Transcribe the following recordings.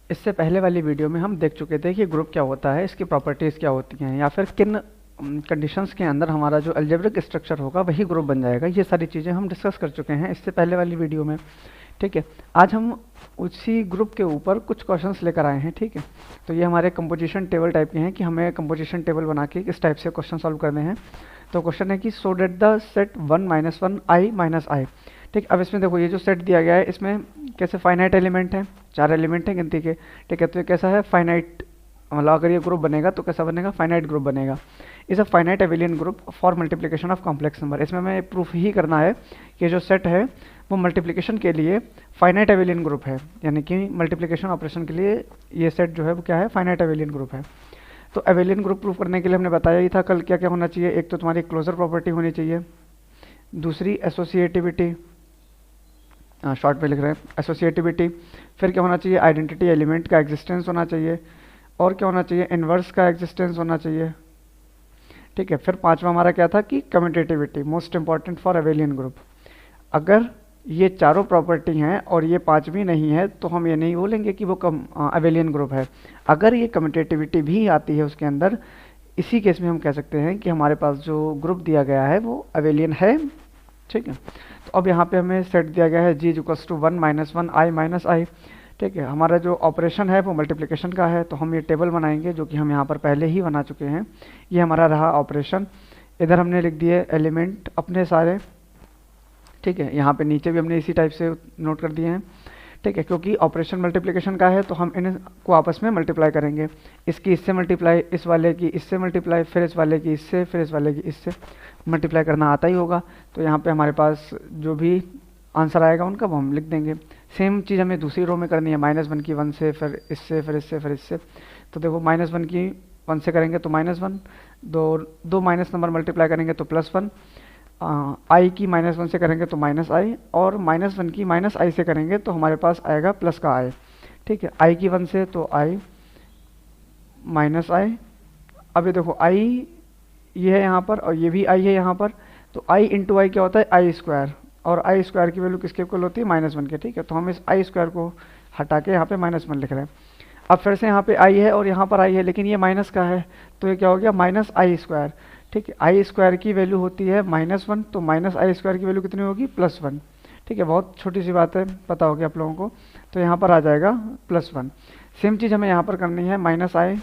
इससे पहले वाली वीडियो में हम देख चुके थे कि ग्रुप क्या होता है, इसकी प्रॉपर्टीज़ क्या होती हैं, या फिर किन कंडीशंस के अंदर हमारा जो अलजेब्रिक स्ट्रक्चर होगा वही ग्रुप बन जाएगा। ये सारी चीज़ें हम डिस्कस कर चुके हैं इससे पहले वाली वीडियो में। ठीक है, आज हम उसी ग्रुप के ऊपर कुछ क्वेश्चंस लेकर आए हैं। ठीक है, तो ये हमारे कंपोजिशन टेबल टाइप के हैं कि हमें कंपोजिशन टेबल बना के इस टाइप से क्वेश्चन सॉल्व करने हैं। तो क्वेश्चन है कि सो date the set 1 - 1 i - i। ठीक, अब इसमें देखो ये जो सेट दिया गया है इसमें कैसे फाइनाइट एलिमेंट है, 4 एलिमेंट है गिनती के। ठीक है, तो ये कैसा है, फाइनाइट, मतलब अगर ये ग्रुप बनेगा तो कैसा बनेगा, फाइनाइट ग्रुप बनेगा। इस a finite abelian group for multiplication of complex number. इसमें हमें प्रूफ ही करना है कि जो सेट है वो मल्टीप्लिकेशन के लिए फाइनाइट एबिलियन ग्रुप है, यानी कि मल्टीप्लिकेशन ऑपरेशन के लिए ये सेट जो है वो क्या है, फाइनाइट एबिलियन ग्रुप है। तो एबिलियन ग्रुप प्रूफ करने के लिए हमने बताया ही था कल क्या क्या होना चाहिए। एक तो तुम्हारी क्लोजर प्रॉपर्टी होनी चाहिए, दूसरी एसोसिएटिविटी, शॉर्ट में लिख रहे हैं एसोसिएटिविटी। फिर क्या होना चाहिए, आइडेंटिटी एलिमेंट का एग्जिस्टेंस होना चाहिए, और क्या होना चाहिए, इन्वर्स का एग्जिस्टेंस होना चाहिए। ठीक है, फिर पांचवा हमारा क्या था कि commutativity, most important for abelian group. अगर ये चारों प्रॉपर्टी हैं और ये पांचवी नहीं है तो हम ये नहीं बोलेंगे कि वो एबिलियन ग्रुप है। अगर ये कम्यूटेटिविटी भी आती है उसके अंदर, इसी केस में हम कह सकते हैं कि हमारे पास जो ग्रुप दिया गया है वो एबिलियन है। ठीक है, तो अब यहाँ पे हमें सेट दिया गया है g = 1 - 1 i - i। ठीक है, हमारा जो ऑपरेशन है वो मल्टीप्लिकेशन का है, तो हम ये टेबल बनाएंगे जो कि हम यहाँ पर पहले ही बना चुके हैं। ये हमारा रहा ऑपरेशन, इधर हमने लिख दिए एलिमेंट अपने सारे। ठीक है, यहाँ पे नीचे भी हमने इसी टाइप से नोट कर दिए हैं। ठीक है, क्योंकि ऑपरेशन मल्टीप्लिकेशन का है तो हम इनको आपस में मल्टीप्लाई करेंगे। इसकी इससे मल्टीप्लाई, इस वाले की इससे मल्टीप्लाई, फिर इस वाले की इससे, फिर इस वाले की इससे मल्टीप्लाई करना आता ही होगा। तो यहाँ पे हमारे पास जो भी आंसर आएगा उनका वो हम लिख देंगे। सेम चीज़ हमें दूसरी रो में करनी है, -1 की 1 से, फिर इससे, फिर इससे, फिर इससे। तो देखो -1 की 1 से करेंगे तो -1, दो माइनस नंबर मल्टीप्लाई करेंगे तो +1, आई की -1 से करेंगे तो -i, और -1 की -i से करेंगे तो हमारे पास आएगा प्लस का i। ठीक है, i की 1 से तो i -i। अब ये देखो i ये है यहाँ पर और ये भी i है यहाँ पर, तो i इंटू आई क्या होता है, i स्क्वायर, और i स्क्वायर की वैल्यू किसके इक्वल होती है, -1 के। ठीक है, तो हम इस i स्क्वायर को हटा के यहाँ पे -1 लिख रहे हैं। अब फिर से यहाँ पे i है और यहाँ पर i है, लेकिन ये माइनस का है, तो ये क्या हो गया, -i स्क्वायर। ठीक है, i स्क्वायर की वैल्यू होती है -1, तो -i स्क्वायर की वैल्यू कितनी होगी, +1। ठीक है, बहुत छोटी सी बात है, पता होगी आप लोगों को। तो यहाँ पर आ जाएगा +1। सेम चीज़ हमें यहाँ पर करनी है, -i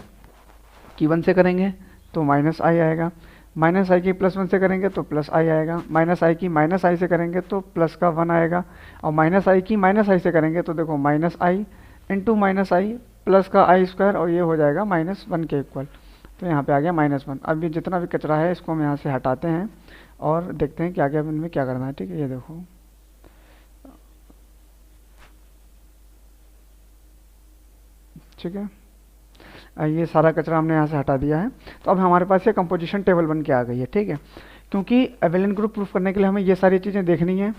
की 1 से करेंगे तो -i आएगा, -i की +1 से करेंगे तो +i आएगा, -i की -i से करेंगे तो प्लस का 1 आएगा, और -i की -i से करेंगे तो देखो -i इंटू -i प्लस का i स्क्वायर, और ये हो जाएगा -1 के इक्वल। तो यहाँ पे आ गया -1। अब ये जितना भी कचरा है इसको हम यहाँ से हटाते हैं और देखते हैं कि आगे इनमें क्या करना है। ठीक है, ये देखो ठीक है, ये सारा कचरा हमने यहाँ से हटा दिया है। तो अब हमारे पास ये कंपोजिशन टेबल बन के आ गई है। ठीक है, क्योंकि एबिलियन ग्रुप प्रूफ करने के लिए हमें ये सारी चीज़ें देखनी है,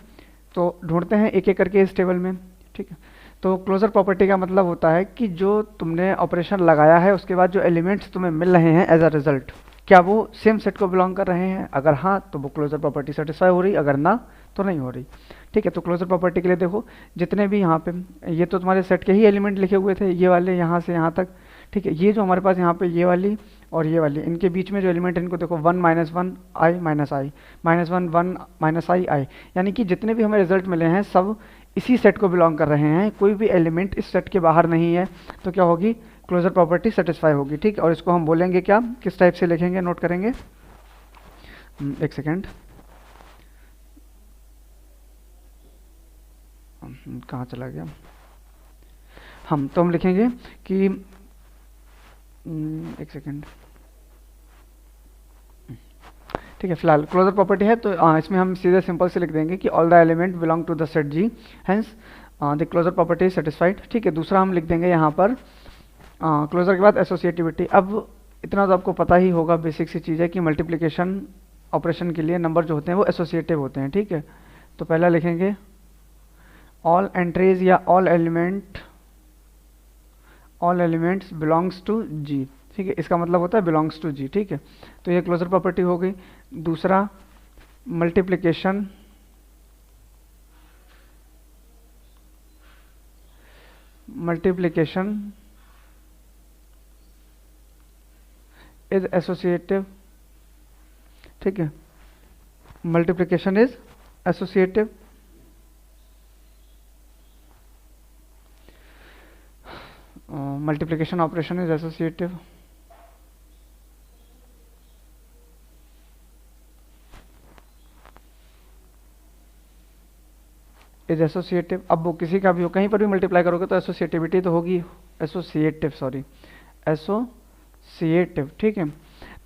तो ढूंढते हैं एक एक करके इस टेबल में। ठीक है, तो क्लोजर प्रॉपर्टी का मतलब होता है कि जो तुमने ऑपरेशन लगाया है उसके बाद जो एलिमेंट्स तुम्हें मिल रहे हैं एज अ रिजल्ट, क्या वो सेम सेट को बिलोंग कर रहे हैं। अगर हाँ तो वो क्लोजर प्रॉपर्टी सेटिस्फाई हो रही, अगर ना तो नहीं हो रही। ठीक है, तो क्लोजर प्रॉपर्टी के लिए देखो जितने भी यहाँ पे, ये तो तुम्हारे सेट के ही एलिमेंट लिखे हुए थे, ये वाले यहाँ से यहाँ तक। ठीक है, ये जो हमारे पास यहाँ पे ये वाली और ये वाली, इनके बीच में जो एलिमेंट है इनको देखो 1 - 1 i - i, -1 1 - i, यानी कि जितने भी हमें रिजल्ट मिले हैं सब इसी सेट को बिलोंग कर रहे हैं, कोई भी एलिमेंट इस सेट के बाहर नहीं है। तो क्या होगी, क्लोजर प्रॉपर्टी सेटिस्फाई होगी। ठीक, और इसको हम बोलेंगे क्या, किस टाइप से लिखेंगे, नोट करेंगे, एक सेकेंड, कहाँ चला गया, हम लिखेंगे कि एक सेकेंड। ठीक है, फिलहाल क्लोजर प्रॉपर्टी है तो इसमें हम सीधे सिंपल से लिख देंगे कि all the element belong to the set G, hence the closure property satisfied. ठीक है, दूसरा हम लिख देंगे यहाँ पर क्लोजर के बाद एसोसिएटिविटी। अब इतना तो आपको पता ही होगा, बेसिक सी चीज़ है कि मल्टीप्लिकेशन ऑपरेशन के लिए नंबर जो होते हैं वो एसोसिएटिव होते हैं। ठीक है, तो पहला लिखेंगे ऑल एंट्रीज या ऑल एलिमेंट्स बिलोंग्स टू जी। ठीक है, इसका मतलब होता है बिलोंग्स टू जी। ठीक है, तो ये क्लोजर प्रॉपर्टी हो गई। दूसरा मल्टीप्लिकेशन इज एसोसिएटिव, ठीक है, multiplication is associative, multiplication operation is associative, is associative. अब वो किसी का भी हो, कहीं पर भी मल्टीप्लाई करोगे तो एसोसिएटिविटी तो होगी, एसोसिएटिव, सॉरी, एसोसिएटिव, ठीक है।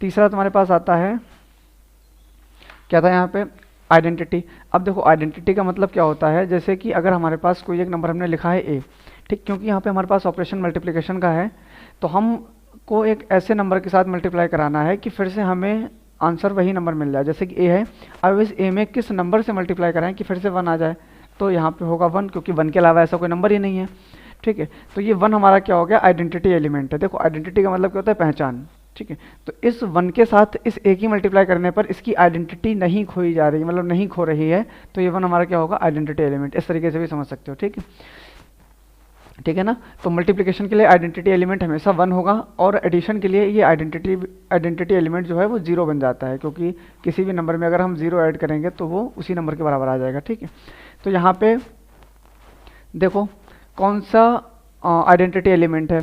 तीसरा तुम्हारे पास आता है, क्या था यहाँ पे, आइडेंटिटी। अब देखो आइडेंटिटी का मतलब क्या होता है, जैसे कि अगर हमारे पास कोई एक नंबर हमने लिखा है ए, ठीक, क्योंकि यहाँ पे हमारे पास ऑपरेशन मल्टीप्लिकेशन का है, तो हम को एक ऐसे नंबर के साथ मल्टीप्लाई कराना है कि फिर से हमें आंसर वही नंबर मिल जाए। जैसे कि ए है, अब इस ए में किस नंबर से मल्टीप्लाई कराएं कि फिर से 1 आ जाए, तो यहाँ पे होगा 1, क्योंकि 1 के अलावा ऐसा कोई नंबर ही नहीं है, ठीक है। तो ये 1 हमारा क्या हो गया, आइडेंटिटी एलिमेंट है। देखो आइडेंटिटी का मतलब क्या होता है, पहचान, ठीक है। तो इस 1 के साथ इस ए की मल्टीप्लाई करने पर इसकी आइडेंटिटी नहीं खोई जा रही, मतलब नहीं खो रही है, तो ये 1 हमारा क्या होगा, आइडेंटिटी एलिमेंट। इस तरीके से भी समझ सकते हो, ठीक है, ठीक है ना। तो मल्टीप्लिकेशन के लिए आइडेंटिटी एलिमेंट हमेशा 1 होगा, और एडिशन के लिए ये आइडेंटिटी एलिमेंट जो है वो 0 बन जाता है, क्योंकि किसी भी नंबर में अगर हम 0 ऐड करेंगे तो वो उसी नंबर के बराबर आ जाएगा, ठीक है। तो यहाँ पे देखो कौन सा आइडेंटिटी एलिमेंट है,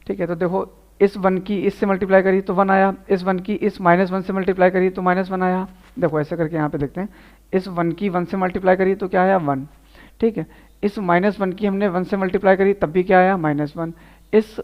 ठीक है। तो देखो इस 1 की इससे मल्टीप्लाई करी तो 1 आया, इस 1 की इस -1 से मल्टीप्लाई करी तो -1 आया। देखो ऐसे करके यहाँ पे देखते हैं, इस 1 की 1 से मल्टीप्लाई करी तो क्या आया, 1, ठीक है। इस -1 की हमने 1 से मल्टीप्लाई करी तब भी क्या आया, -1। इस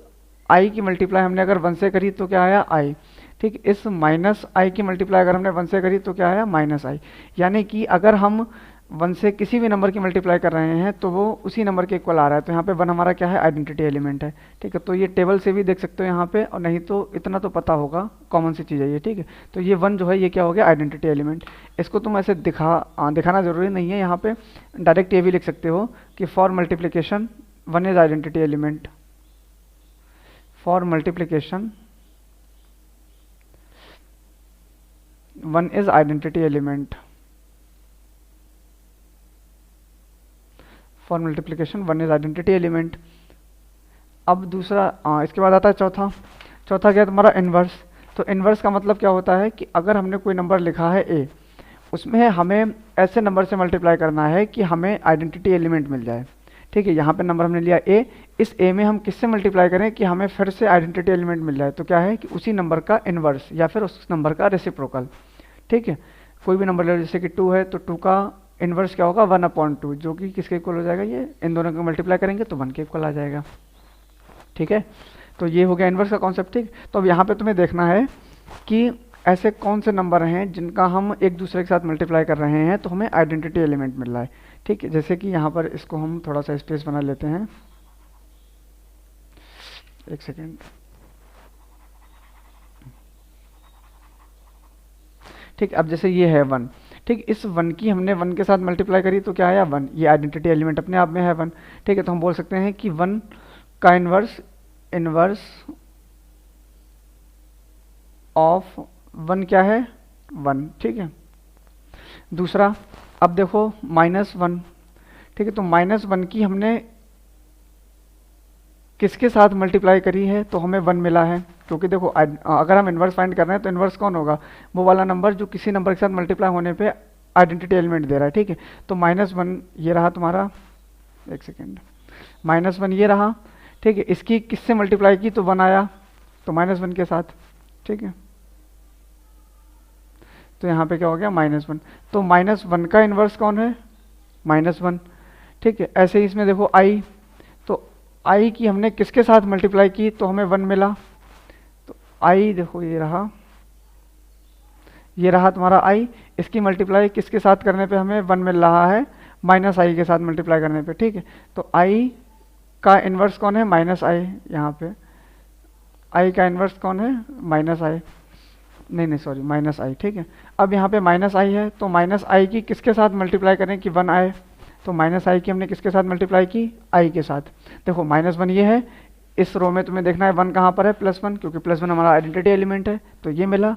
i की मल्टीप्लाई हमने अगर 1 से करी तो क्या आया, i, ठीक। इस -i की मल्टीप्लाई अगर हमने 1 से करी तो क्या आया, -i। यानी कि अगर हम 1 से किसी भी नंबर की मल्टीप्लाई कर रहे हैं तो वो उसी नंबर के इक्वल आ रहा है। तो यहाँ पे 1 हमारा क्या है, आइडेंटिटी एलिमेंट है, ठीक है। तो ये टेबल से भी देख सकते हो यहाँ पे, और नहीं तो इतना तो पता होगा, कॉमन सी चीज़ है ये, ठीक है। तो ये 1 जो है ये क्या हो गया, आइडेंटिटी एलिमेंट। इसको तुम ऐसे दिखाना जरूरी नहीं है, यहाँ पे डायरेक्ट ये भी लिख सकते हो कि for multiplication 1 is identity element, for multiplication 1 is identity element, for multiplication 1 is identity element. अब दूसरा इसके बाद आता है चौथा क्या तुम्हारा, इनवर्स। तो इनवर्स का मतलब क्या होता है कि अगर हमने कोई नंबर लिखा है ए, उसमें हमें ऐसे नंबर से मल्टीप्लाई करना है कि हमें आइडेंटिटी एलिमेंट मिल जाए, ठीक है। यहाँ पे नंबर हमने लिया ए, इस ए में हम किससे मल्टीप्लाई करें कि हमें फिर से आइडेंटिटी एलिमेंट मिल जाए, तो क्या है कि उसी नंबर का इनवर्स या फिर उस नंबर का रेसिप्रोकल, ठीक है। कोई भी नंबर ले लो, जैसे कि 2 है तो 2 का इनवर्स क्या होगा, 1/2, जो कि किसके इक्वल हो जाएगा, ये इन दोनों को मल्टीप्लाई करेंगे तो 1 के इक्वल आ जाएगा, ठीक है। तो ये हो गया इनवर्स का कॉन्सेप्ट, ठीक। तो अब यहाँ पे तुम्हें देखना है कि ऐसे कौन से नंबर हैं जिनका हम एक दूसरे के साथ मल्टीप्लाई कर रहे हैं तो हमें आइडेंटिटी एलिमेंट मिल रहा है, ठीक है। जैसे कि यहाँ पर इसको हम थोड़ा सा स्पेस बना लेते हैं, एक सेकेंड, ठीक। अब जैसे ये है 1, ठीक, इस 1 की हमने 1 के साथ मल्टीप्लाई करी तो क्या आया, 1, ये आइडेंटिटी एलिमेंट अपने आप में है 1, ठीक है। तो हम बोल सकते हैं कि 1 का इनवर्स ऑफ 1 क्या है, 1, ठीक है। दूसरा अब देखो -1, ठीक है। तो -1 की हमने किसके साथ मल्टीप्लाई करी है तो हमें 1 मिला है, क्योंकि देखो अगर हम इन्वर्स फाइंड कर रहे हैं तो इन्वर्स कौन होगा, वो वाला नंबर जो किसी नंबर के साथ मल्टीप्लाई होने पे आइडेंटिटी एलिमेंट दे रहा है, ठीक है। तो -1 ये रहा तुम्हारा, एक सेकेंड, -1 ये रहा, ठीक है। इसकी किससे मल्टीप्लाई की तो 1 आया, तो -1 के साथ, ठीक है। तो यहाँ पे क्या हो गया, -1। तो -1 का इन्वर्स कौन है, -1, ठीक है। ऐसे ही इसमें देखो i, तो i की हमने किसके साथ मल्टीप्लाई की तो हमें 1 मिला, तो i देखो ये रहा तुम्हारा i, इसकी मल्टीप्लाई किसके साथ करने पे हमें 1 मिल रहा है, -i के साथ मल्टीप्लाई करने पे, ठीक है। तो i का इन्वर्स कौन है, -i, यहाँ पे i का इन्वर्स कौन है, -i, नहीं सॉरी -i, ठीक है। अब यहाँ पे -i है तो -i की किसके साथ मल्टीप्लाई करें कि 1 आए, तो -i की हमने किसके साथ मल्टीप्लाई की, i के साथ। देखो -1 ये है, इस रो में तुम्हें देखना है 1 कहाँ पर है, +1, क्योंकि +1 हमारा आइडेंटिटी एलिमेंट है तो ये मिला,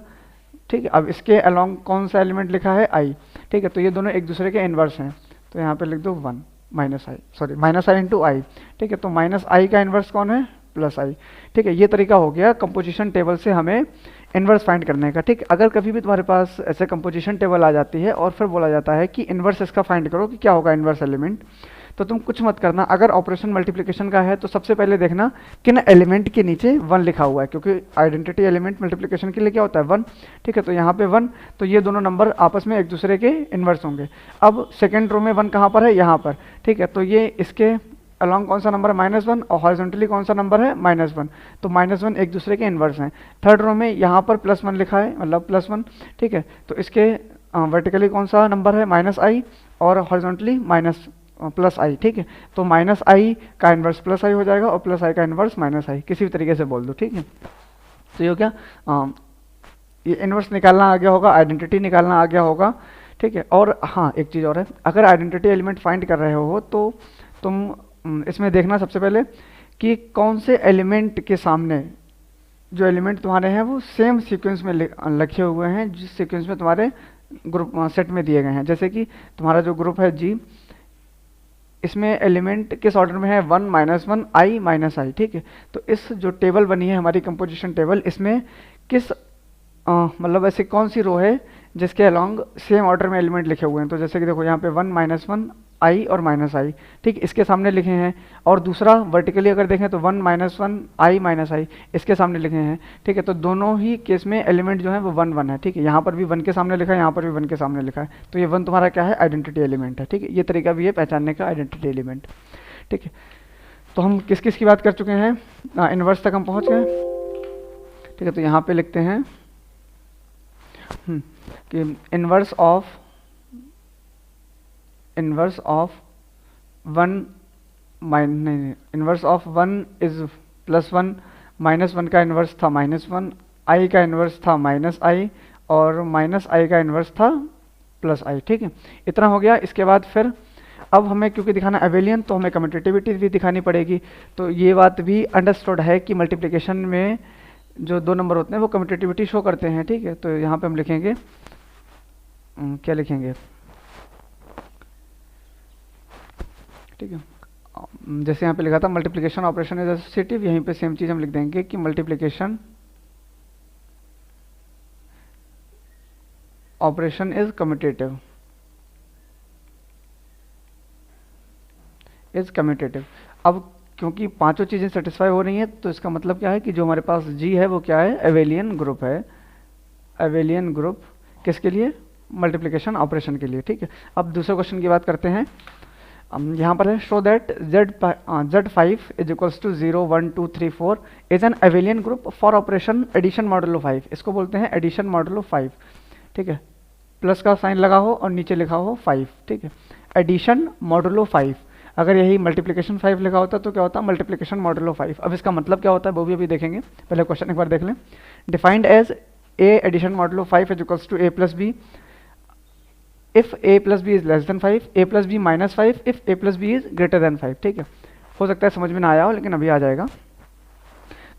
ठीक है। अब इसके अलोंग कौन सा एलिमेंट लिखा है, i, ठीक है। तो ये दोनों एक दूसरे के इन्वर्स हैं, तो यहाँ पे लिख दो 1, माइनस आई, सॉरी माइनस आई इंटू आई, ठीक है। तो माइनस आई का इन्वर्स कौन है, प्लस आई, ठीक है। ये तरीका हो गया कंपोजिशन टेबल से हमें इन्वर्स फाइंड करने का, ठीक। अगर कभी भी तुम्हारे पास ऐसे कंपोजिशन टेबल आ जाती है और फिर बोला जाता है कि इन्वर्स इसका फाइंड करो कि क्या होगा इन्वर्स एलिमेंट, तो तुम कुछ मत करना। अगर ऑपरेशन मल्टीप्लिकेशन का है तो सबसे पहले देखना किन एलिमेंट के नीचे 1 लिखा हुआ है, क्योंकि आइडेंटिटी एलिमेंट मल्टीप्लिकेशन के लिए क्या होता है 1, ठीक है। तो यहाँ पे 1, तो ये दोनों नंबर आपस में एक दूसरे के इन्वर्स होंगे। अब सेकेंड रो में 1 कहाँ पर है, यहाँ पर, ठीक है। तो ये इसके अलॉन्ग कौन सा नंबर है, -1, और हॉरिजॉन्टली कौन सा नंबर है, -1, तो -1 एक दूसरे के इन्वर्स हैं। थर्ड रो में यहाँ पर +1 लिखा है, मतलब +1, ठीक है। तो इसके वर्टिकली कौन सा नंबर है, -i, और हॉरिजॉन्टली +i, ठीक है। तो -i का इन्वर्स +i हो जाएगा और +i का इन्वर्स -i, किसी भी तरीके से बोल दो, ठीक है। तो ये क्या, ये इन्वर्स निकालना आ गया होगा, आइडेंटिटी निकालना आ गया होगा, ठीक है। और हाँ, एक चीज़ और है, अगर आइडेंटिटी एलिमेंट फाइंड कर रहे हो तो तुम इसमें देखना सबसे पहले कि कौन से एलिमेंट के सामने जो एलिमेंट तुम्हारे हैं वो सेम सीक्वेंस में लिखे हुए हैं जिस सीक्वेंस में तुम्हारे ग्रुप सेट में दिए गए हैं। जैसे कि तुम्हारा जो ग्रुप है जी, इसमें एलिमेंट किस ऑर्डर में है, 1 -1 i -i, ठीक है। तो इस जो टेबल बनी है हमारी कंपोजिशन टेबल, इसमें किस मतलब ऐसी कौन सी रो है जिसके अलॉन्ग सेम ऑर्डर में एलिमेंट लिखे हुए हैं। तो जैसे कि देखो यहाँ पे 1 -1 i और -i, ठीक, इसके सामने लिखे हैं। और दूसरा वर्टिकली अगर देखें तो 1 -1 i -i इसके सामने लिखे हैं, ठीक है। तो दोनों ही केस में एलिमेंट जो है वो 1 1 है, ठीक है। यहाँ पर भी 1 के सामने लिखा है, यहाँ पर भी 1 के सामने लिखा है, तो ये 1 तुम्हारा क्या है, आइडेंटिटी एलिमेंट है, ठीक है। ये तरीका भी है पहचानने का आइडेंटिटी एलिमेंट, ठीक है। तो हम किस किस की बात कर चुके हैं, इन्वर्स तक हम पहुँच गए, ठीक है। तो यहाँ पे लिखते हैं कि inverse of 1 inverse of 1 is +1, -1 का इन्वर्स था -1, i का इन्वर्स था -i, और -i का इन्वर्स था +i, ठीक है। इतना हो गया। इसके बाद फिर अब हमें क्योंकि दिखाना एबेलियन, तो हमें कम्यूटेटिविटी भी दिखानी पड़ेगी। तो ये बात भी अंडरस्टूड है कि मल्टीप्लिकेशन में जो 2 नंबर होते हैं वो कम्यूटेटिविटी शो करते हैं, ठीक है। तो यहाँ पे हम लिखेंगे क्या लिखेंगे, ठीक है। जैसे यहाँ पे लिखा था मल्टीप्लिकेशन ऑपरेशन इज एसोसिएटिव, यहीं पे सेम चीज हम लिख देंगे कि मल्टीप्लिकेशन ऑपरेशन इज कम्यूटेटिव, अब क्योंकि पांचों चीजें सेटिस्फाई हो रही हैं, तो इसका मतलब क्या है कि जो हमारे पास जी है वो क्या है, एबेलियन ग्रुप है। एबेलियन ग्रुप किसके लिए, मल्टीप्लिकेशन ऑपरेशन के लिए, ठीक है। अब दूसरे क्वेश्चन की बात करते हैं। यहाँ पर है show that Z5 is equals to 0 1 2 3 4 is an abelian group for operation addition modulo 5, इसको बोलते हैं एडिशन मॉडुलो 5, ठीक है। प्लस का साइन लगा हो और नीचे लिखा हो 5, ठीक है। एडिशन मॉडुलो 5, अगर यही मल्टीप्लिकेशन 5 लिखा होता तो क्या होता, मल्टीप्लिकेशन मॉडुलो 5। अब इसका मतलब क्या होता है वो भी अभी देखेंगे, पहले क्वेश्चन एक बार देख लें। Defined as a addition modulo 5 is equals to a plus b if a plus b is less than 5, a plus b minus 5 if a plus b is greater than 5, ठीक है। हो सकता है समझ में ना आया हो, लेकिन अभी आ जाएगा।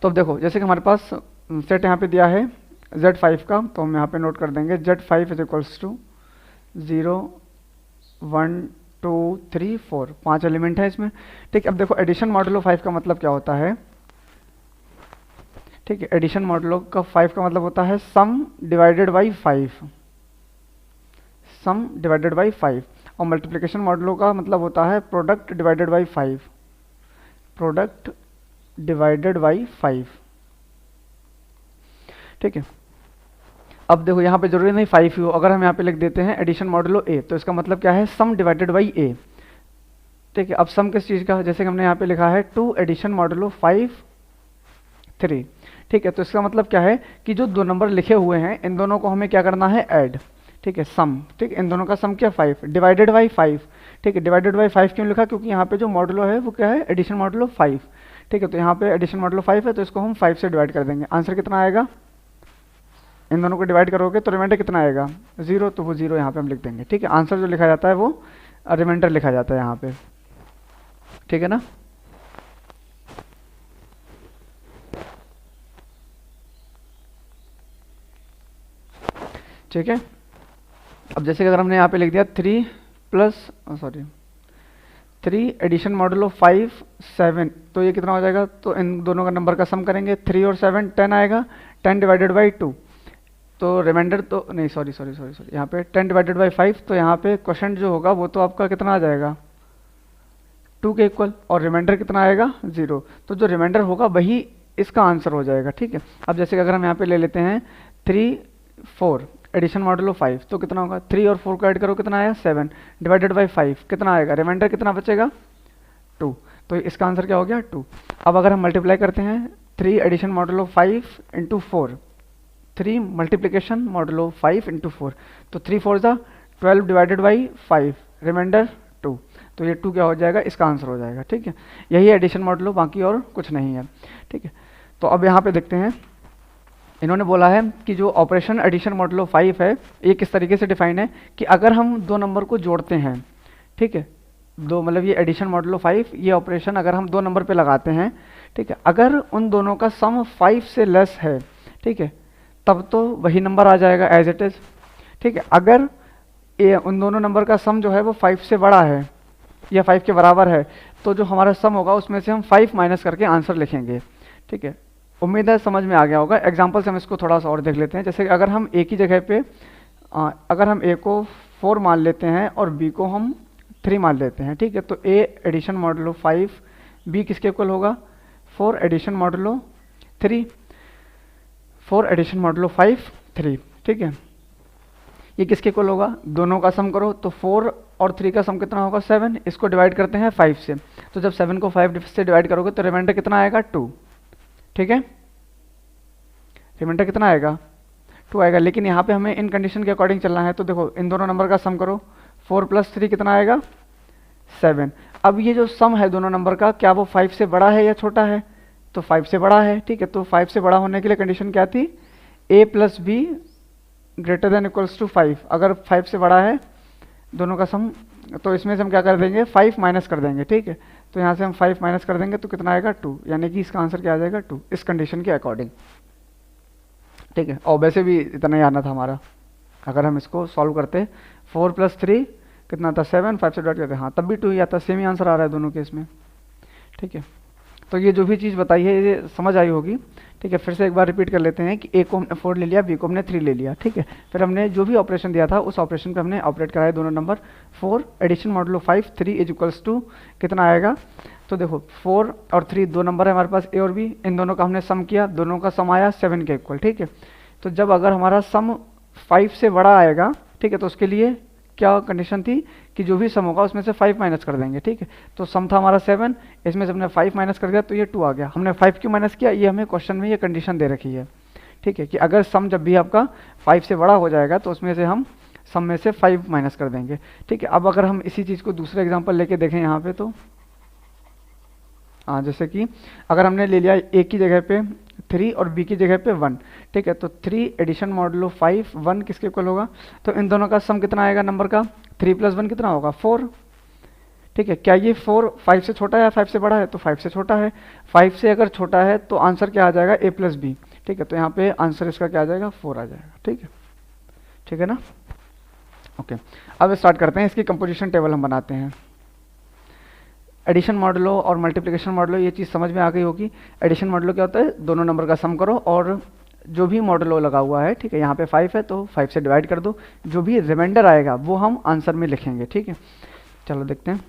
तो अब देखो, जैसे कि हमारे पास सेट यहाँ पे दिया है Z5 का, तो हम यहाँ पे नोट कर देंगे Z5 is equals to 0 1 2 3 4, 5 element है इसमें, ठीक। अब देखो एडिशन मॉडुलो 5 का मतलब क्या होता है, ठीक है। एडिशन मॉडुलो का 5 का मतलब होता है सम divided by 5, some divided by 5, और मल्टीप्लिकेशन मॉडुलो का मतलब होता है product divided by 5, product divided by 5, ठीक है। अब देखो यहाँ पे जरूरी नहीं 5 ही हो, अगर हम यहाँ पे लिख देते हैं एडिशन मॉडुलो a, तो इसका मतलब क्या है, सम डिवाइडेड बाई a, ठीक है। अब सम किस चीज़ का, जैसे कि हमने यहाँ पे लिखा है 2 एडिशन मॉडुलो 5 3, ठीक है। तो इसका मतलब क्या है कि जो 2 नंबर लिखे हुए हैं इन दोनों को हमें क्या करना है, ऐड, ठीक है, सम, ठीक। इन दोनों का सम क्या, 5 डिवाइडेड बाई 5, ठीक है। डिवाइडेड बाई 5 क्यों लिखा, क्योंकि यहाँ पे जो मॉडुलो है वो क्या है, एडिशन मॉडुलो 5, ठीक है। तो यहाँ पे एडिशन मॉडुलो 5 है, तो इसको हम 5 से डिवाइड कर देंगे। आंसर कितना आएगा, इन दोनों को डिवाइड करोगे तो रिमाइंडर कितना आएगा, 0, तो वो 0 यहाँ पे हम लिख देंगे, ठीक है। आंसर जो लिखा जाता है वो रिमाइंडर लिखा जाता है यहाँ पे, ठीक है ना। ठीक है। अब जैसे कि अगर हमने यहाँ पे लिख दिया 3 प्लस 3 एडिशन मॉडुलो 5 7, तो ये कितना हो जाएगा, तो इन दोनों का नंबर का सम करेंगे, 3 और 7 10 आएगा, 10 डिवाइडेड बाई 2, तो रिमाइंडर तो नहीं, सॉरी यहाँ पे 10 डिवाइडेड बाई 5, तो यहाँ पे क्वेश्चन जो होगा वो तो आपका कितना आ जाएगा 2 के इक्वल, और रिमाइंडर कितना आएगा 0, तो जो रिमाइंडर होगा वही इसका आंसर हो जाएगा। ठीक है, अब जैसे कि अगर हम यहाँ पे ले लेते हैं 3 4 एडिशन मॉडुलो 5, तो कितना होगा, 3 और 4 को ऐड करो कितना आया 7 डिवाइडेड बाई 5 कितना आएगा, रिमाइंडर कितना बचेगा 2, तो इसका आंसर क्या हो गया 2। अब अगर हम मल्टीप्लाई करते हैं 3 addition modulo 5 into 4, 3 multiplication modulo 5 into 4, तो 3 4 जा 12 डिवाइडेड बाई 5, रिमाइंडर 2, तो ये 2 क्या हो जाएगा, इसका आंसर हो जाएगा। ठीक है, यही एडिशन मॉडुलो, बाकी और कुछ नहीं है। ठीक है, तो अब यहाँ पे देखते हैं, इन्होंने बोला है कि जो ऑपरेशन एडिशन मॉडुलो 5 है ये किस तरीके से डिफाइन है कि अगर हम दो नंबर को जोड़ते हैं, ठीक है, दो मतलब ये एडिशन मॉडुलो 5, ये ऑपरेशन अगर हम दो नंबर पे लगाते हैं, ठीक है, अगर उन दोनों का सम 5 से लेस है, ठीक है, तब तो वही नंबर आ जाएगा एज इट इज। ठीक है, अगर उन दोनों नंबर का सम जो है वो 5 से बड़ा है या 5 के बराबर है, तो जो हमारा सम होगा उसमें से हम 5 माइनस करके आंसर लिखेंगे। ठीक है, उम्मीद है समझ में आ गया होगा। एग्जाम्पल से हम इसको थोड़ा सा और देख लेते हैं। जैसे कि अगर हम ए की जगह पे अगर हम ए को 4 मान लेते हैं और बी को हम 3 मान लेते हैं, ठीक है, तो ए एडिशन मॉडुलो 5 बी किसके इक्वल होगा 4 एडिशन मॉडुलो 3, 4 एडिशन मॉडुलो 5 3। ठीक है, ये किसके इक्वल होगा, दोनों का सम करो तो 4 और 3 का सम कितना होगा 7, इसको डिवाइड करते हैं 5 से, तो जब 7 को 5 से डिवाइड करोगे तो रिमाइंडर कितना आएगा 2। ठीक है, रिमाइंडर कितना आएगा 2 आएगा, लेकिन यहाँ पे हमें इन कंडीशन के अकॉर्डिंग चलना है, तो देखो इन दोनों नंबर का सम करो, 4 प्लस 3 कितना आएगा 7। अब ये जो सम है दोनों नंबर का, क्या वो 5 से बड़ा है या छोटा है, तो 5 से बड़ा है। ठीक है, तो 5 से बड़ा होने के लिए कंडीशन क्या थी, a plus b greater than equals to 5। अगर 5 से बड़ा है दोनों का सम, तो इसमें से हम क्या कर देंगे 5 माइनस कर देंगे। ठीक है, तो यहाँ से हम 5 माइनस कर देंगे तो कितना आएगा 2, यानी कि इसका आंसर क्या आ जाएगा 2 इस कंडीशन के अकॉर्डिंग। ठीक है, और वैसे भी इतना ही आना था हमारा, अगर हम इसको सॉल्व करते 4 प्लस 3 कितना था 7, 5 से डिवाइड करते हाँ तब भी 2 ही आता, सेम ही आंसर आ रहा है दोनों केस में। ठीक है, तो ये जो भी चीज़ बताई है ये समझ आई होगी। ठीक है, फिर से एक बार रिपीट कर लेते हैं कि ए को हमने 4 ले लिया, बी को हमने 3 ले लिया। ठीक है, फिर हमने जो भी ऑपरेशन दिया था उस ऑपरेशन पे हमने ऑपरेट कराया दोनों नंबर, 4 addition modulo 5 3 is equals to कितना आएगा, तो देखो 4 और 3 दो नंबर है हमारे पास ए और बी, इन दोनों का हमने सम किया, दोनों का सम आया 7 के इक्वल। ठीक है, तो जब अगर हमारा सम 5 से बड़ा आएगा, ठीक है, तो उसके लिए क्या कंडीशन थी कि जो भी सम होगा उसमें से 5 माइनस कर देंगे। ठीक है, तो सम था हमारा 7, इसमें से हमने 5 माइनस कर दिया तो ये 2 आ गया। हमने 5 क्यों माइनस किया, ये हमें क्वेश्चन में ये कंडीशन दे रखी है। ठीक है, कि अगर सम जब भी आपका 5 से बड़ा हो जाएगा तो उसमें से हम सम में से 5 माइनस कर देंगे। ठीक है, अब अगर हम इसी चीज़ को दूसरे एग्जाम्पल लेके देखें यहाँ पे, तो हाँ जैसे कि अगर हमने ले लिया ए की जगह पे 3 और बी की जगह पे 1। ठीक है, तो 3 एडिशन मॉडुलो 5 1 किसके इक्वल होगा, तो इन दोनों का सम कितना आएगा नंबर का, 3 प्लस 1 कितना होगा 4। ठीक है, क्या ये 4 5 से छोटा है या 5 से बड़ा है, तो 5 से छोटा है। 5 से अगर छोटा है तो आंसर क्या आ जाएगा ए प्लस बी। ठीक है, तो यहाँ पे आंसर इसका क्या आ जाएगा 4 आ जाएगा। ठीक है ना, ओके। अब स्टार्ट करते हैं, इसकी कंपोजिशन टेबल हम बनाते हैं। एडिशन मॉडुलो और मल्टीप्लिकेशन मॉडुलो ये चीज़ समझ में आ गई होगी। एडिशन मॉडुलो क्या होता है, दोनों नंबर का सम करो और जो भी मॉडुलो लगा हुआ है, ठीक है, यहाँ पे 5 है तो 5 से डिवाइड कर दो, जो भी रिमाइंडर आएगा वो हम आंसर में लिखेंगे। ठीक है, चलो देखते हैं।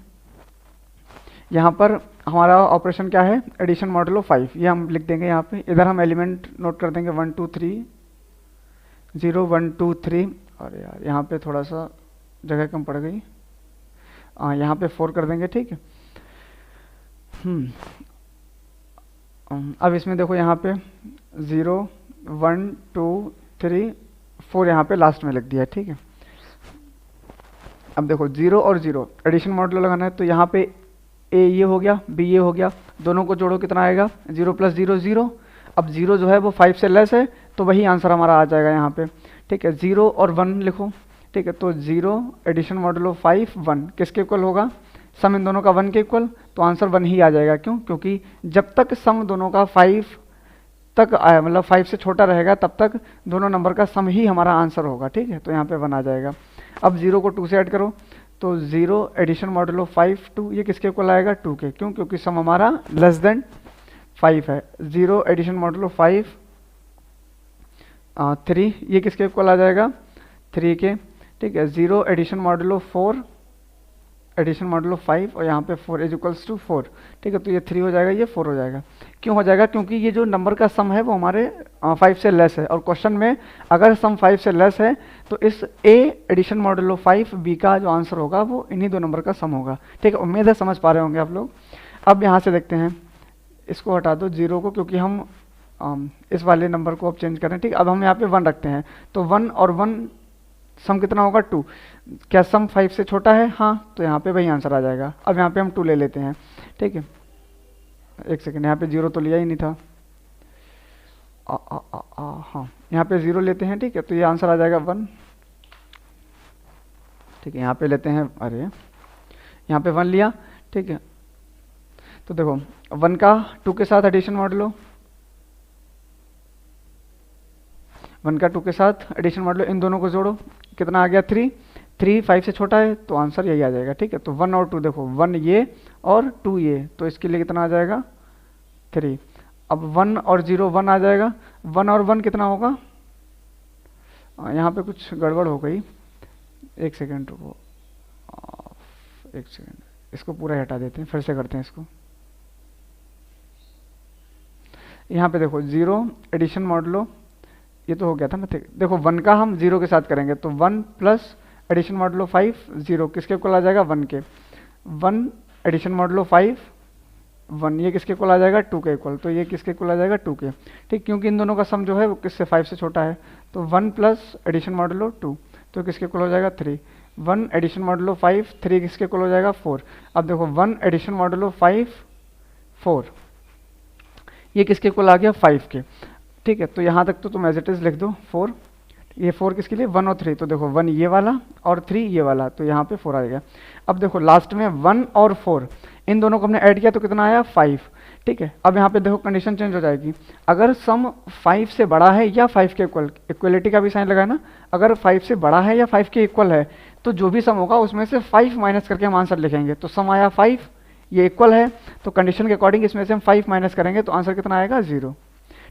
यहाँ पर हमारा ऑपरेशन क्या है, एडिशन मॉडुलो 5, ये हम लिख देंगे यहाँ पे। इधर हम एलिमेंट नोट कर देंगे 1 2 3 0 1 2 3, और यार यहाँ पे थोड़ा सा जगह कम पड़ गई, यहाँ पे 4 कर देंगे। ठीक है, अब इसमें देखो यहाँ पे 0 1 2 3 4 यहाँ पे लास्ट में लिख दिया है। ठीक है, अब देखो 0 और 0 एडिशन मॉडुलो लगाना है, तो यहाँ पे ए ये हो गया, बी ये हो गया, दोनों को जोड़ो कितना आएगा 0 प्लस 0 0। अब 0 जो है वो 5 से लेस है तो वही आंसर हमारा आ जाएगा यहाँ पे। ठीक है, 0 और 1 लिखो। ठीक है, तो 0 एडिशन मॉडुलो 5 1 किसके इक्वल होगा, सम इन दोनों का 1 के इक्वल, तो आंसर 1 ही आ जाएगा। क्यों, क्योंकि जब तक सम दोनों का 5 तक आया, मतलब 5 से छोटा रहेगा, तब तक दोनों नंबर का सम ही हमारा आंसर होगा। ठीक है, तो यहाँ पे 1 आ जाएगा। अब 0 को 2 से ऐड करो तो 0 एडिशन मॉडुलो 5 2, ये किसके इक्वल आएगा 2 के, क्यों, क्योंकि सम हमारा लेस देन 5 है। 0 एडिशन मॉडुलो 5 3, ये किसके इक्वल आ जाएगा 3 के, ठीक है। 0 एडिशन मॉडुलो 4 एडिशन मॉडुलो 5 और यहाँ पे 4 इज इक्वल्स टू 4, ठीक है। तो ये 3 हो जाएगा, ये 4 हो जाएगा। क्यों हो जाएगा, क्योंकि ये जो नंबर का सम है वो हमारे 5 से लेस है, और क्वेश्चन में अगर सम 5 से लेस है तो इस a एडिशन मॉडुलो 5 b का जो आंसर होगा वो इन्हीं दो नंबर का सम होगा, ठीक है। उम्मीद है समझ पा रहे होंगे आप लोग। अब यहाँ से देखते हैं, इसको हटा दो 0 को, क्योंकि हम इस वाले नंबर को अब चेंज करें, ठीक। अब हम यहाँ पे 1 रखते हैं, तो 1 और 1 सम कितना होगा 2। क्या सम 5 से छोटा है, हाँ, तो यहाँ पे वही आंसर आ जाएगा। अब यहाँ पे हम 2 ले लेते हैं, ठीक है। एक सेकेंड, यहाँ पे 0 तो लिया ही नहीं था, हाँ, यहाँ पे 0 लेते हैं, ठीक है। तो ये आंसर आ जाएगा 1, ठीक है। यहाँ पे लेते हैं, अरे यहाँ पे 1 लिया, ठीक है। तो देखो 1 का 2 के साथ एडिशन मॉडुलो, 1 का 2 के साथ एडिशन मॉडुलो, इन दोनों को जोड़ो, कितना आ गया 3। 3 5 से छोटा है तो आंसर यही आ जाएगा, ठीक है। तो 1 और 2 देखो, 1 ये और 2 ये, तो इसके लिए कितना आ जाएगा 3। अब 1 और 0 1 आ जाएगा, 1 और 1 कितना होगा, यहाँ पे कुछ गड़बड़ हो गई, एक सेकेंड रुको, एक सेकेंड, इसको पूरा ही हटा देते हैं, फिर से करते हैं इसको। यहाँ पे देखो 0 एडिशन मॉडुलो, ये तो हो गया था मैं, देखो 1 का हम 0 के साथ करेंगे, तो 1 प्लस एडिशन मॉडुलो 5 0 किसके इक्वल आ जाएगा 1 के। 1 एडिशन मॉडुलो 5 1, ये किसके इक्वल आ जाएगा 2 के इक्वल, तो ये किसके इक्वल आ जाएगा 2 के, ठीक। क्योंकि इन दोनों का सम जो है वो किससे 5 से छोटा है, तो 1 प्लस एडिशन मॉडुलो 2, तो किसके इक्वल हो जाएगा 3। 1 एडिशन मॉडुलो 5 3 किसके इक्वल हो जाएगा 4। अब देखो 1 एडिशन मॉडुलो 5 4, ये किसके इक्वल आ गया 5 के, ठीक है। तो यहाँ तक तो तुम एज इट इज लिख दो 4, ये 4 किसके लिए 1 और 3, तो देखो 1 ये वाला और 3 ये वाला, तो यहाँ पे 4 आ जाएगा। अब देखो लास्ट में 1 और 4 इन दोनों को हमने ऐड किया तो कितना आया 5, ठीक है। अब यहाँ पे देखो कंडीशन चेंज हो जाएगी, अगर सम 5 से बड़ा है या 5 के इक्वल, इक्वलिटी का भी साइन लगाया ना, अगर 5 से बड़ा है या 5 के इक्वल है तो जो भी सम होगा उसमें से 5 माइनस करके हम आंसर लिखेंगे। तो सम आया 5, ये इक्वल है, तो कंडीशन के अकॉर्डिंग इसमें से हम 5 माइनस करेंगे तो आंसर कितना आएगा 0,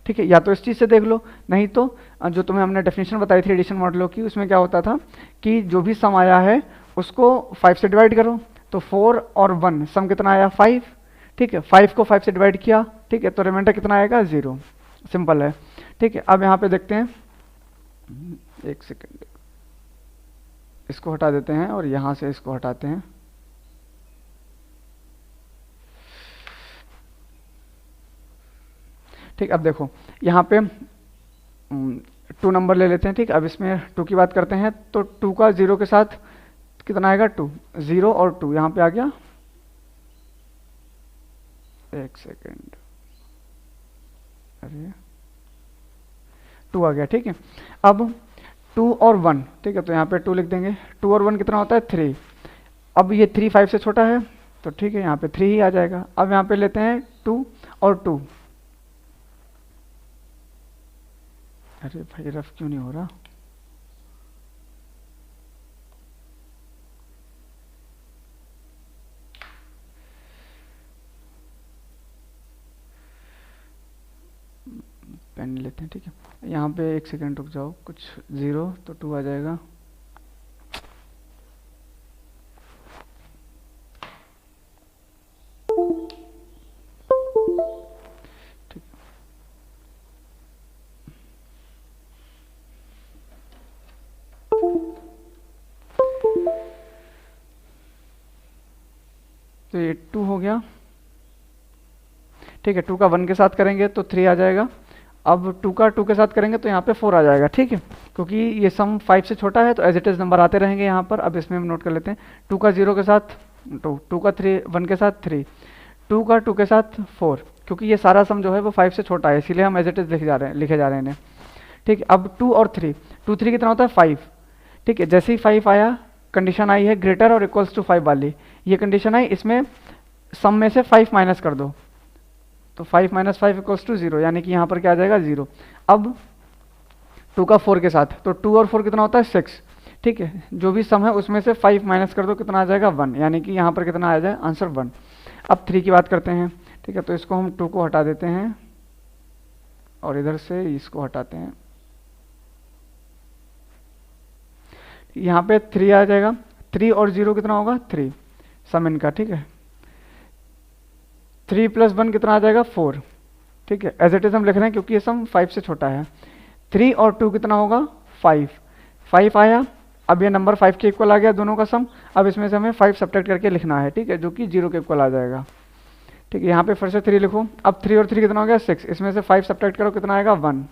ठीक है। या तो इस चीज़ से देख लो, नहीं तो जो तुम्हें हमने डेफिनेशन बताई थी एडिशन मॉडुलो की, उसमें क्या होता था कि जो भी सम आया है उसको 5 से डिवाइड करो, तो 4 और 1 सम कितना आया 5, ठीक है। 5 को 5 से डिवाइड किया, ठीक है, तो रिमाइंडर कितना आएगा 0, सिंपल है, ठीक है। अब यहाँ पे देखते हैं, एक सेकेंड, इसको हटा देते हैं और यहाँ से इसको हटाते हैं, ठीक। अब देखो यहाँ पे 2 नंबर ले लेते हैं, ठीक। अब इसमें 2 की बात करते हैं, तो 2 का 0 के साथ कितना आएगा 2, 0 और 2 यहाँ पे आ गया, एक सेकेंड, अरे 2 आ गया, ठीक है। अब 2 और 1, ठीक है, तो यहाँ पे 2 लिख देंगे, 2 और 1 कितना होता है 3। अब ये 3 5 से छोटा है तो ठीक है, यहाँ पे 3 ही आ जाएगा। अब यहाँ पे लेते हैं 2 और 2, अरे भाई रफ क्यों नहीं हो रहा, पेन लेते हैं, ठीक है। यहाँ पे एक सेकेंड रुक जाओ, कुछ 0 तो 2 आ जाएगा, ठीक। तो ये 2 हो गया, ठीक है। 2 का 1 के साथ करेंगे तो 3 आ जाएगा। अब 2 का 2 के साथ करेंगे तो यहाँ पे 4 आ जाएगा, ठीक है, क्योंकि ये सम 5 से छोटा है तो एज इट इज नंबर आते रहेंगे यहाँ पर। अब इसमें हम नोट कर लेते हैं, 2 का 0 के साथ 2, 2 का 1 के साथ 3, 2 का 2 के साथ 4, क्योंकि ये सारा सम जो है वो 5 से छोटा है, इसीलिए हम एज इट इज लिखे जा रहे हैं इन्हें, ठीक है। अब 2 और 3, 2 3 कितना होता है 5, ठीक है। जैसे ही 5 आया कंडीशन आई है ग्रेटर और इक्वल्स टू 5 वाली, ये कंडीशन आई, इसमें सम में से 5 माइनस कर दो, तो 5 माइनस 5 इक्वल्स टू 0, यानी कि यहाँ पर क्या आ जाएगा 0। अब 2 का 4 के साथ, तो 2 और 4 कितना होता है 6, ठीक है, जो भी सम है उसमें से 5 माइनस कर दो, कितना आ जाएगा 1, यानी कि यहाँ पर कितना आ जाए आंसर 1। अब 3 की बात करते हैं, ठीक है, तो इसको हम 2 को हटा देते हैं और इधर से इसको हटाते हैं, यहाँ पे 3 आ जाएगा। 3 और 0 कितना होगा 3, सम इनका, ठीक है। 3 + 1 कितना आ जाएगा 4, ठीक है, एज इट इज हम लिख रहे हैं क्योंकि ये सम 5 से छोटा है। 3 और 2 कितना होगा 5, 5 आया। अब ये नंबर 5 के इक्वल आ गया दोनों का सम। अब इसमें से हमें 5 सब्ट्रैक्ट करके लिखना है, ठीक है, जो कि 0 के इक्वल आ जाएगा, ठीक है। यहाँ पे फिर से 3 लिखो। अब 3 और 3 कितना हो गया 6, इसमें से 5 सब्ट्रैक्ट करो, कितना आएगा 1।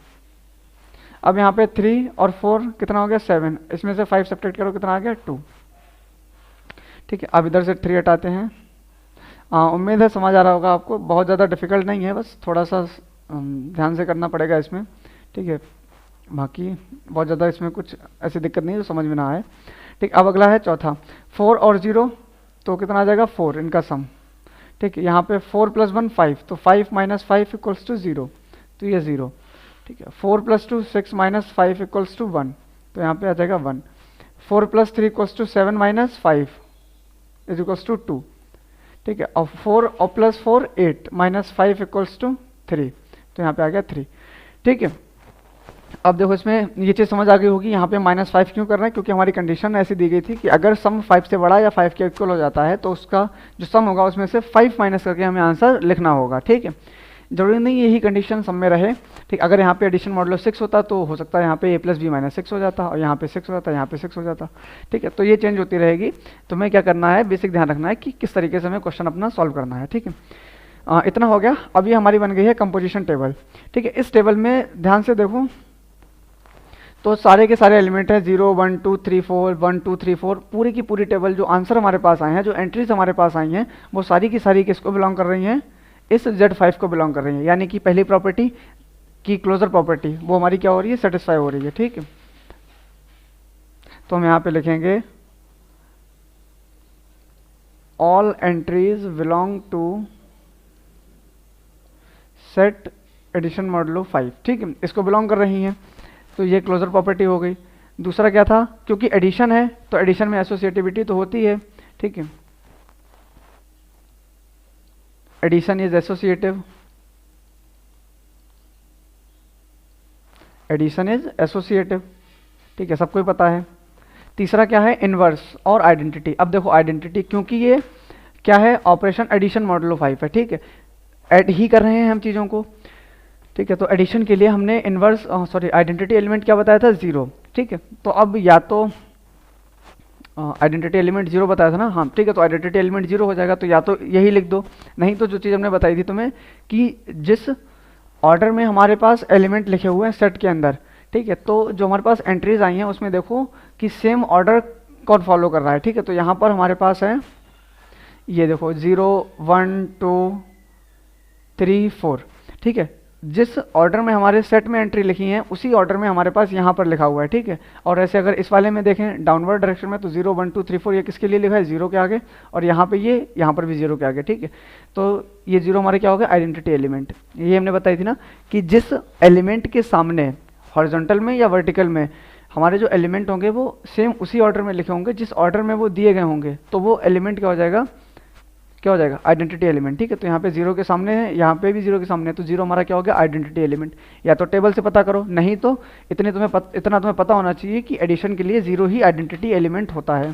अब यहाँ पे 3 और 4 कितना हो गया 7, इसमें से 5 सब्ट्रैक्ट करो, कितना आ गया 2, ठीक है। अब इधर से 3 हटाते हैं। उम्मीद है समझ आ रहा होगा आपको, बहुत ज़्यादा डिफिकल्ट नहीं है, बस थोड़ा सा ध्यान से करना पड़ेगा इसमें, ठीक है। बाकी बहुत ज़्यादा इसमें कुछ ऐसी दिक्कत नहीं है जो समझ में ना आए, ठीक। अब अगला है चौथा, 4 और 0 तो कितना आ जाएगा 4 इनका सम, ठीक है। यहाँ पे 4 + 1 5, तो 5 - 5 = 0, तो ये 0, ठीक है। 4 + 2 6 - 5 = 1, तो यहाँ पे आ जाएगा 1। 4 + 3 = 7 - 5 = 2, ठीक है। और 4 और +4 8 - 5 = 3, तो यहाँ पे आ गया 3, ठीक है। अब देखो इसमें ये चीज़ समझ आ गई होगी, यहाँ पे -5 क्यों कर रहे हैं, क्योंकि हमारी कंडीशन ऐसी दी गई थी कि अगर सम 5 से बड़ा या 5 के इक्वल हो जाता है तो उसका जो सम होगा उसमें से 5 माइनस करके हमें आंसर लिखना होगा, ठीक है। जरूरी नहीं यही कंडीशन सम में रहे, ठीक। अगर यहाँ पे एडिशन मॉडुलो 6 होता तो हो सकता है यहाँ पे a + b - 6 हो जाता, और यहाँ पे 6 हो जाता, यहाँ पे 6 हो जाता, ठीक है। तो ये चेंज होती रहेगी। तो हमें क्या करना है, बेसिक ध्यान रखना है कि किस तरीके से हमें क्वेश्चन अपना सॉल्व करना है, ठीक है। इतना हो गया। अब ये हमारी बन गई है कंपोजिशन टेबल, ठीक है। इस टेबल में ध्यान से देखो तो सारे के सारे एलिमेंट हैं 0 1 2 3 4 1 2 3 4, पूरी की पूरी टेबल जो आंसर हमारे पास आए हैं, जो एंट्रीज हमारे पास आई हैं, वो सारी की सारी किसको बिलोंग कर रही हैं, इस Z5 को बिलोंग कर रही है। यानी कि पहली प्रॉपर्टी की क्लोजर प्रॉपर्टी वो हमारी क्या हो रही है, सेटिस्फाई हो रही है, ठीक है। तो हम यहाँ पे लिखेंगे all entries belong to set addition modulo 5, ठीक है, इसको बिलोंग कर रही हैं। तो ये क्लोजर प्रॉपर्टी हो गई। दूसरा क्या था, क्योंकि एडिशन है तो एडिशन में एसोसिएटिविटी तो होती है, ठीक है। Addition is associative, addition is associative, ठीक है, सबको ही पता है। तीसरा क्या है, इनवर्स और आइडेंटिटी। अब देखो आइडेंटिटी, क्योंकि ये क्या है, ऑपरेशन एडिशन मॉडुलो 5 है, ठीक है, ऐड ही कर रहे हैं हम चीज़ों को, ठीक है। तो एडिशन के लिए हमने इनवर्स आइडेंटिटी एलिमेंट क्या बताया था 0, ठीक है। तो अब या तो आइडेंटिटी एलिमेंट 0 बताया था ना, हाँ ठीक है, तो आइडेंटिटी एलिमेंट 0 हो जाएगा, तो या तो यही लिख दो, नहीं तो जो चीज़ हमने बताई थी तुम्हें कि जिस ऑर्डर में हमारे पास एलिमेंट लिखे हुए हैं सेट के अंदर, ठीक है, तो जो हमारे पास एंट्रीज आई हैं उसमें देखो कि सेम ऑर्डर कौन फॉलो कर रहा है, ठीक है। तो यहाँ पर हमारे पास है ये देखो 0 1 2 3 4, ठीक है। जिस ऑर्डर में हमारे सेट में एंट्री लिखी है उसी ऑर्डर में हमारे पास यहाँ पर लिखा हुआ है, ठीक है। और ऐसे अगर इस वाले में देखें डाउनवर्ड डायरेक्शन में तो 0 1 2 3 4 ये किसके लिए लिखा है 0 के आगे, और यहाँ पे ये यहाँ पर भी 0 के आगे, ठीक है। तो ये 0 हमारे क्या हो गया, आइडेंटिटी एलिमेंट। ये हमने बताई थी ना कि जिस एलिमेंट के सामने हॉरिजॉन्टल में या वर्टिकल में हमारे जो एलिमेंट होंगे वो सेम उसी ऑर्डर में लिखे होंगे जिस ऑर्डर में वो दिए गए होंगे, तो वो एलिमेंट क्या हो जाएगा, क्या हो जाएगा, आइडेंटिटी एलिमेंट, ठीक है। तो यहाँ पे 0 के सामने है, यहाँ पे भी 0 के सामने है, तो 0 हमारा क्या हो गया, आइडेंटिटी एलिमेंट। या तो टेबल से पता करो, नहीं तो इतना तुम्हें पता होना चाहिए कि एडिशन के लिए 0 ही आइडेंटिटी एलिमेंट होता है,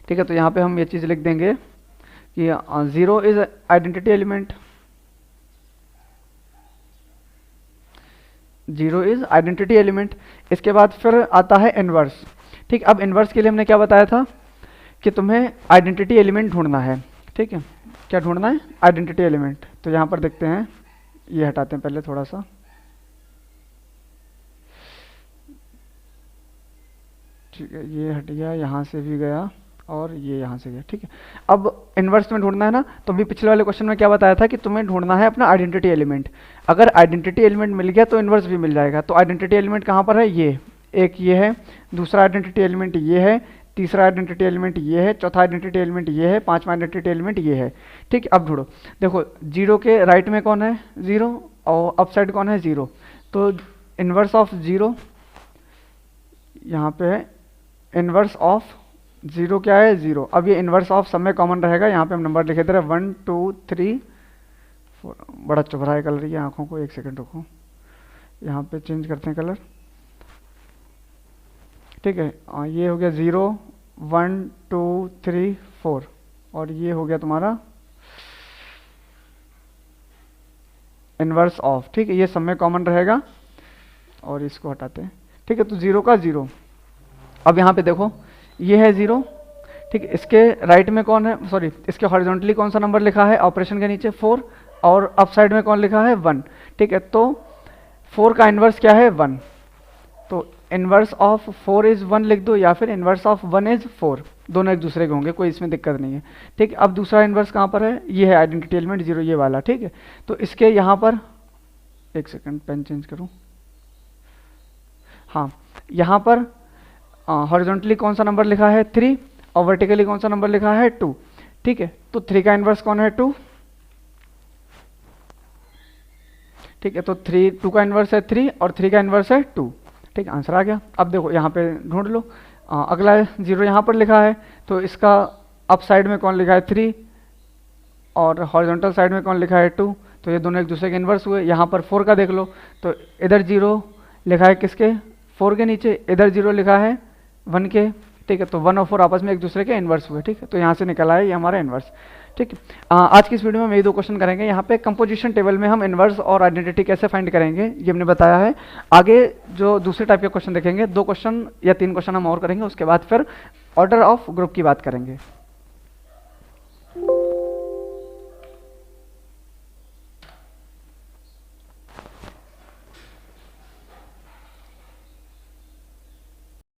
ठीक है। तो यहाँ पे हम ये चीज़ लिख देंगे कि 0 is identity element, 0 is identity element. इसके बाद फिर आता है इनवर्स, ठीक। अब इनवर्स के लिए हमने क्या बताया था कि तुम्हें आइडेंटिटी एलिमेंट ढूंढना है, ठीक है। क्या ढूंढना है, आइडेंटिटी एलिमेंट। तो यहाँ पर देखते हैं, ये हटाते हैं पहले थोड़ा सा, ठीक है, ये हट गया, यहाँ से भी गया और ये यहाँ से गया, ठीक है। अब इनवर्स में ढूंढना है ना, तो अभी पिछले वाले क्वेश्चन में क्या बताया था कि तुम्हें ढूंढना है अपना आइडेंटिटी एलिमेंट। अगर आइडेंटिटी एलिमेंट मिल गया तो इनवर्स भी मिल जाएगा। तो आइडेंटिटी एलिमेंट कहाँ पर है, ये एक ये है, दूसरा आइडेंटिटी एलिमेंट ये है, तीसरा आइडेंटिटी एलिमेंट ये है, चौथा आइडेंटिटी एलिमेंट ये है, पांचवा आइडेंटिटी एलिमेंट ये है, ठीक। अब ढूंढो, देखो 0 के राइट में कौन है 0 और अप साइड कौन है 0, तो इनवर्स ऑफ 0 यहाँ पे है इनवर्स ऑफ जीरो क्या है, जीरो। अब ये इनवर्स ऑफ सब में कॉमन रहेगा, यहाँ पे हम नंबर लिखे दे रहे 1 2 3 4। बड़ा चुभ रहा है कलर ये आंखों को, एक सेकंड रुको, यहाँ पे चेंज करते हैं कलर, ठीक है। ये हो गया 0 1 2 3 4 और ये हो गया तुम्हारा इनवर्स ऑफ, ठीक है। ये सब में कॉमन रहेगा और इसको हटाते हैं, ठीक है। तो 0 का 0। अब यहाँ पे देखो ये है 0, ठीक है। इसके राइट में कौन है, सॉरी इसके हॉरिजॉन्टली कौन सा नंबर लिखा है ऑपरेशन के नीचे, 4, और अप साइड में कौन लिखा है 1, ठीक है। तो 4 का इनवर्स क्या है 1, तो इनवर्स ऑफ 4 इज 1 लिख दो, या फिर इनवर्स ऑफ 1 इज 4, दोनों एक दूसरे के होंगे, कोई इसमें दिक्कत नहीं है, ठीक है। अब दूसरा इनवर्स कहाँ पर है, ये है आइडेंटिटी एलिमेंट 0 ये वाला, ठीक है। तो इसके यहाँ पर एक सेकंड पेन चेंज करूँ, हाँ यहाँ पर हॉरिजॉन्टली कौन सा नंबर लिखा है 3 और वर्टिकली कौन सा नंबर लिखा है 2, ठीक है। तो 3 का इनवर्स कौन है 2, ठीक है। तो 2 का इनवर्स है 3 और 3 का इनवर्स है 2, ठीक है। आंसर आ गया। अब देखो यहाँ पे ढूंढ लो, अगला 0 यहाँ पर लिखा है, तो इसका अप साइड में कौन लिखा है 3 और हॉरिजॉन्टल साइड में कौन लिखा है 2, तो ये दोनों एक दूसरे के इनवर्स हुए। यहाँ पर 4 का देख लो, तो इधर 0 लिखा है किसके, 4 के नीचे, इधर 0 लिखा है 1 के, ठीक है। तो 1 और 4 आपस में एक दूसरे के इनवर्स हुए, ठीक है। तो यहाँ से निकला है ये हमारा इनवर्स, ठीक है। आज की इस वीडियो में हम ये 2 क्वेश्चन करेंगे। यहाँ पे कंपोजिशन टेबल में हम इनवर्स और आइडेंटिटी कैसे फाइंड करेंगे ये हमने बताया है। आगे जो दूसरे टाइप के क्वेश्चन देखेंगे, 2 क्वेश्चन या 3 क्वेश्चन हम और करेंगे, उसके बाद फिर ऑर्डर ऑफ ग्रुप की बात करेंगे।